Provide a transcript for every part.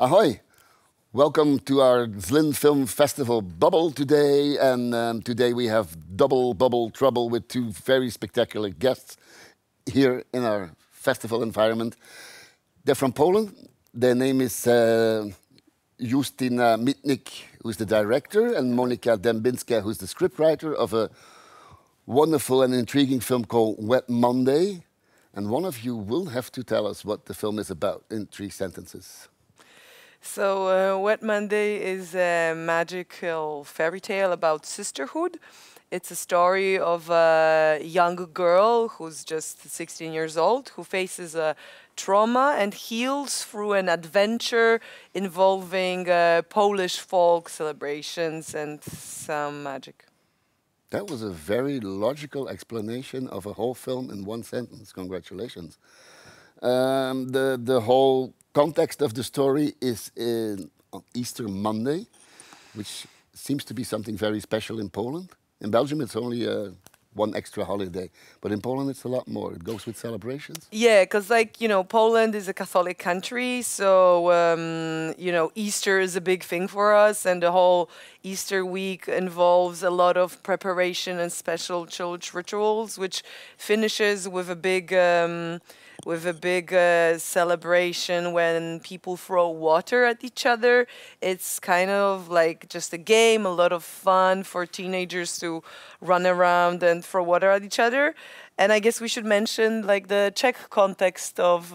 Ahoy! Welcome to our Zlin Film Festival bubble today, and today we have double bubble trouble with two very spectacular guests here in our festival environment. They're from Poland. Their name is Justyna Mytnik, who's the director, and Monika Dembińska, who's the scriptwriter of a wonderful and intriguing film called Wet Monday. And one of you will have to tell us what the film is about in 3 sentences. So, Wet Monday is a magical fairy tale about sisterhood. It's a story of a young girl who's just 16 years old, who faces a trauma and heals through an adventure involving Polish folk celebrations and some magic. That was a very logical explanation of a whole film in 1 sentence. Congratulations. The whole context of the story is on Easter Monday, which seems to be something very special in Poland. In Belgium, it's only 1 extra holiday, but in Poland, it's a lot more. It goes with celebrations. Yeah, because, like, you know, Poland is a Catholic country, so, you know, Easter is a big thing for us, and the whole Easter week involves a lot of preparation and special church rituals, which finishes with a big celebration when people throw water at each other. It's kind of like just a game, a lot of fun for teenagers to run around and throw water at each other. And I guess we should mention like the Czech context of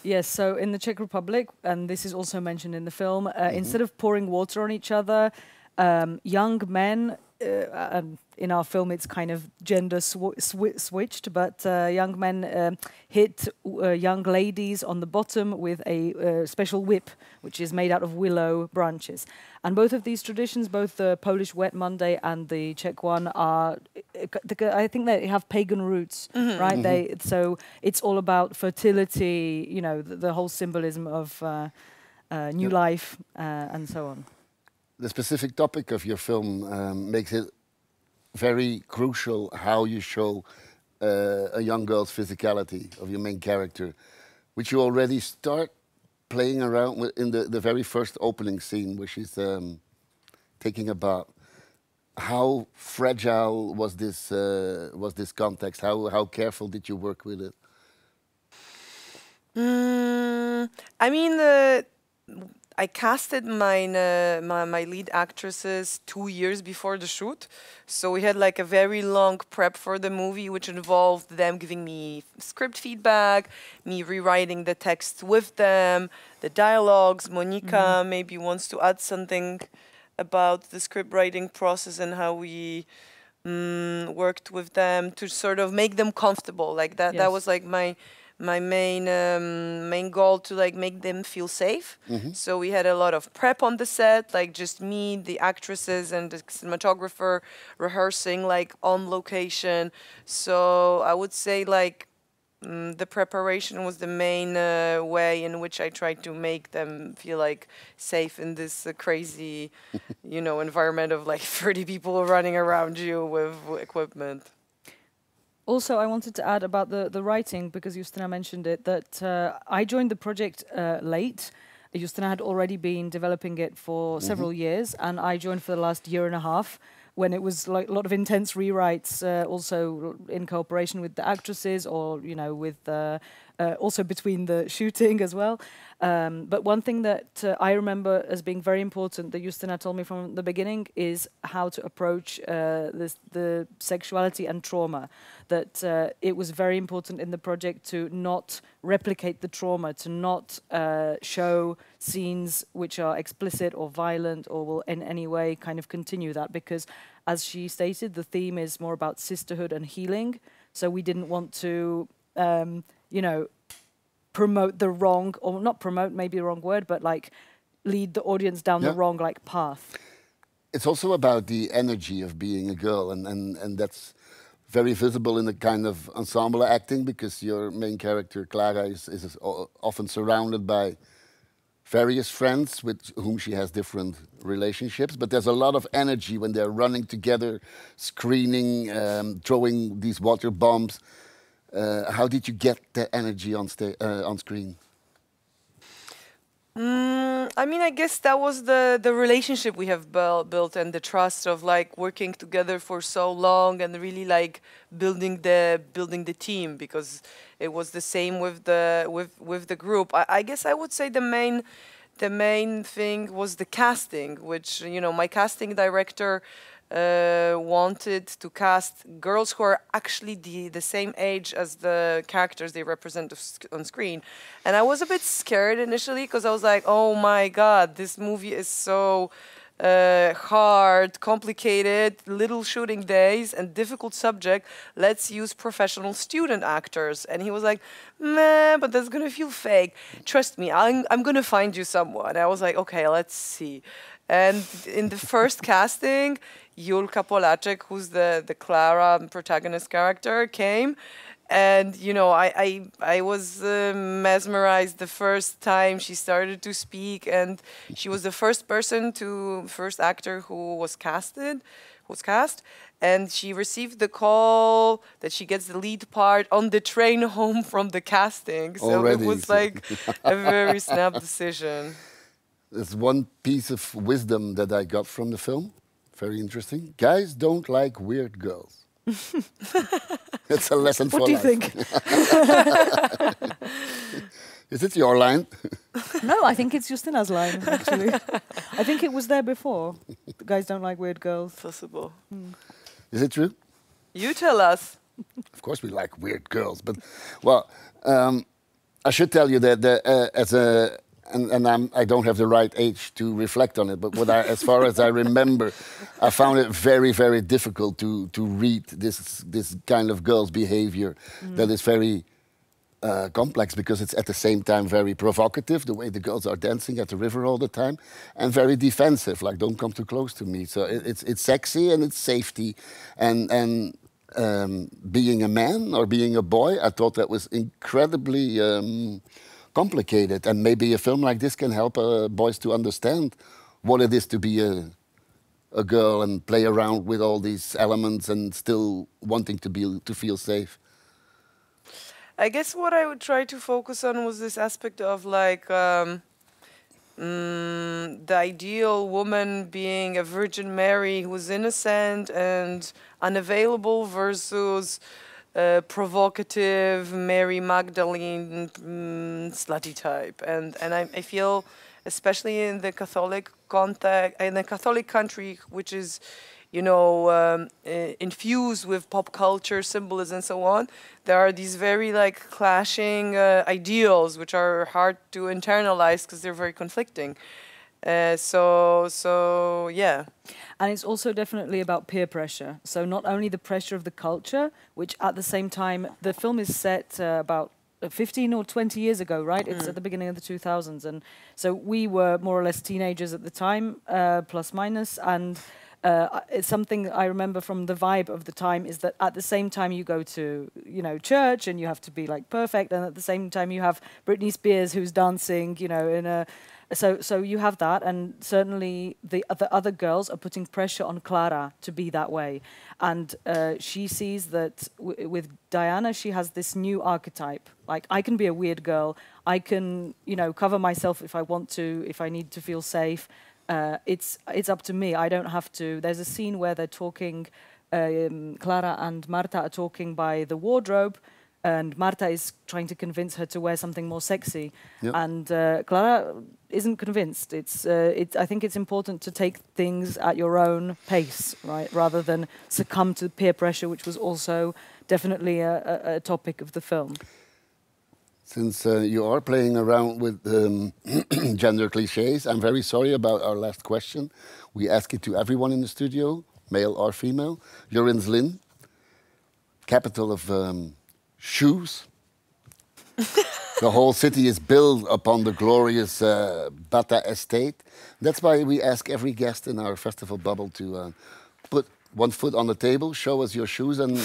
Yes, so in the Czech Republic, and this is also mentioned in the film, instead of pouring water on each other, young men, and in our film it's kind of gender switched, but young men hit young ladies on the bottom with a special whip, which is made out of willow branches. And both of these traditions, both the Polish Wet Monday and the Czech one, are, I think they have pagan roots, right? So it's all about fertility, you know, the whole symbolism of new life and so on. The specific topic of your film makes it very crucial how you show a young girl's physicality of your main character, which you already start playing around with in the very first opening scene, where she's taking a bath. How fragile was this context? How careful did you work with it? I mean, I casted my lead actresses 2 years before the shoot. So we had like a very long prep for the movie, which involved them giving me script feedback, me rewriting the text with them, the dialogues. Monika maybe wants to add something about the script writing process and how we worked with them to sort of make them comfortable. Like that, that was like my main goal, to like make them feel safe. So we had a lot of prep on the set, like just me, the actresses, and the cinematographer rehearsing like on location. So I would say like the preparation was the main way in which I tried to make them feel like safe in this crazy, you know, environment of like 30 people running around you with equipment. Also, I wanted to add about the writing, because Justyna mentioned it, that I joined the project late. Justyna had already been developing it for several years, and I joined for the last 1.5 years, when it was like a lot of intense rewrites, also in cooperation with the actresses, or, you know, with also between the shooting as well. But one thing that I remember as being very important, that Justyna told me from the beginning, is how to approach the sexuality and trauma. That it was very important in the project to not replicate the trauma, to not show scenes which are explicit or violent or will in any way kind of continue that, because as she stated, the theme is more about sisterhood and healing. So we didn't want to, you know, promote the wrong, or not promote, maybe the wrong word, but like lead the audience down the wrong like path. It's also about the energy of being a girl, and that's very visible in the kind of ensemble acting, because your main character, Klára, is often surrounded by various friends with whom she has different relationships, but there's a lot of energy when they're running together, screening, throwing these water bombs. How did you get the energy on screen? I mean, I guess that was the relationship we have built and the trust of like working together for so long and really like building the team, because it was the same with the group. I guess I would say the main thing was the casting, which, you know, my casting director wanted to cast girls who are actually the same age as the characters they represent on screen. And I was a bit scared initially because I was like, oh my God, this movie is so hard, complicated, little shooting days, and difficult subject. Let's use professional student actors. And he was like, meh, but that's gonna feel fake. Trust me, I'm gonna find you someone. I was like, okay, let's see. And in the first casting, Julka Polacek, who's the Klára protagonist character, came. And, you know, I was mesmerized the first time she started to speak. And she was the first actor who was cast. And she received the call that she gets the lead part on the train home from the casting. So Already. It was like a very snap decision. There's one piece of wisdom that I got from the film. Very interesting. Guys don't like weird girls. It's a lesson for life. What do you think? Is it your line? No, I think it's Justyna's line, actually. I think it was there before. The guys don't like weird girls. Possible. Is it true? You tell us. Of course we like weird girls, but, well, I should tell you that I don't have the right age to reflect on it, but as far as I remember, I found it very, very difficult to read this kind of girl's behavior that is very complex, because it's at the same time very provocative, the way the girls are dancing at the river all the time, and very defensive, like don't come too close to me. So it's sexy and it's safety, and being a man or being a boy, I thought that was incredibly complicated, and maybe a film like this can help boys to understand what it is to be a girl and play around with all these elements and still wanting to feel safe. I guess what I would try to focus on was this aspect of like the ideal woman being a Virgin Mary who's innocent and unavailable versus provocative Mary Magdalene slutty type, and I feel, especially in the Catholic context, in a Catholic country, which is, you know, infused with pop culture symbolism and so on, there are these very like clashing ideals which are hard to internalize because they're very conflicting. So yeah. And it's also definitely about peer pressure. So not only the pressure of the culture, which at the same time, the film is set about 15 or 20 years ago, right? It's at the beginning of the 2000s. And so we were more or less teenagers at the time, plus minus. And it's something I remember from the vibe of the time is that at the same time you go to, you know, church and you have to be like perfect. And at the same time you have Britney Spears who's dancing, you know, in a... So you have that, and certainly the other girls are putting pressure on Klára to be that way, and she sees that with Diana she has this new archetype. Like, I can be a weird girl, I can, you know, cover myself if I want to, if I need to feel safe. It's up to me. I don't have to. There's a scene where they're talking. Klára and Marta are talking by the wardrobe. And Marta is trying to convince her to wear something more sexy, and Klára isn't convinced. I think it's important to take things at your own pace, right, rather than succumb to peer pressure, which was also definitely a topic of the film. Since you are playing around with gender cliches, I'm very sorry about our last question. We ask it to everyone in the studio, male or female. You're in Zlin, capital of shoes. The whole city is built upon the glorious Bata estate. That's why we ask every guest in our festival bubble to put one foot on the table, show us your shoes, and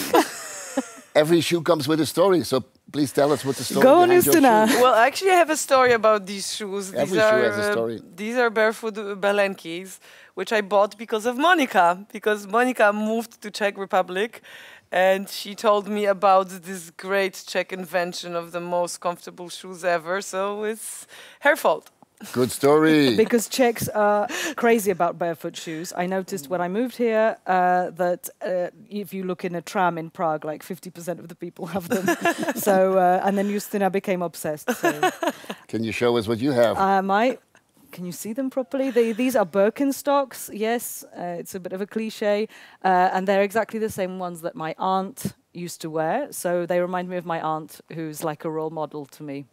every shoe comes with a story. So please tell us what the story Go on, behind your Justyna. shoe. Well, actually, I have a story about these shoes. Every shoe has a story. These are barefoot Balenkis, which I bought because of Monika. Because Monika moved to Czech Republic, and she told me about this great Czech invention of the most comfortable shoes ever. So it's her fault. Good story. Because Czechs are crazy about barefoot shoes. I noticed when I moved here that if you look in a tram in Prague, like 50% of the people have them. So, and then Justyna became obsessed. So. Can you show us what you have? Can you see them properly? These are Birkenstocks. Yes, it's a bit of a cliche. And they're exactly the same ones that my aunt used to wear. So they remind me of my aunt, who's like a role model to me.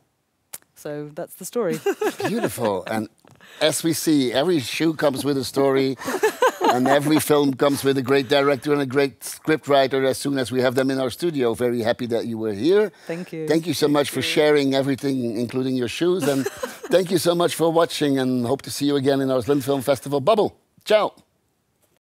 So that's the story. Beautiful. And as we see, every shoe comes with a story, and every film comes with a great director and a great script writer as soon as we have them in our studio. Very happy that you were here. Thank you. Thank you so much for sharing everything, including your shoes. And thank you so much for watching, and hope to see you again in our Slim Film Festival bubble. Ciao.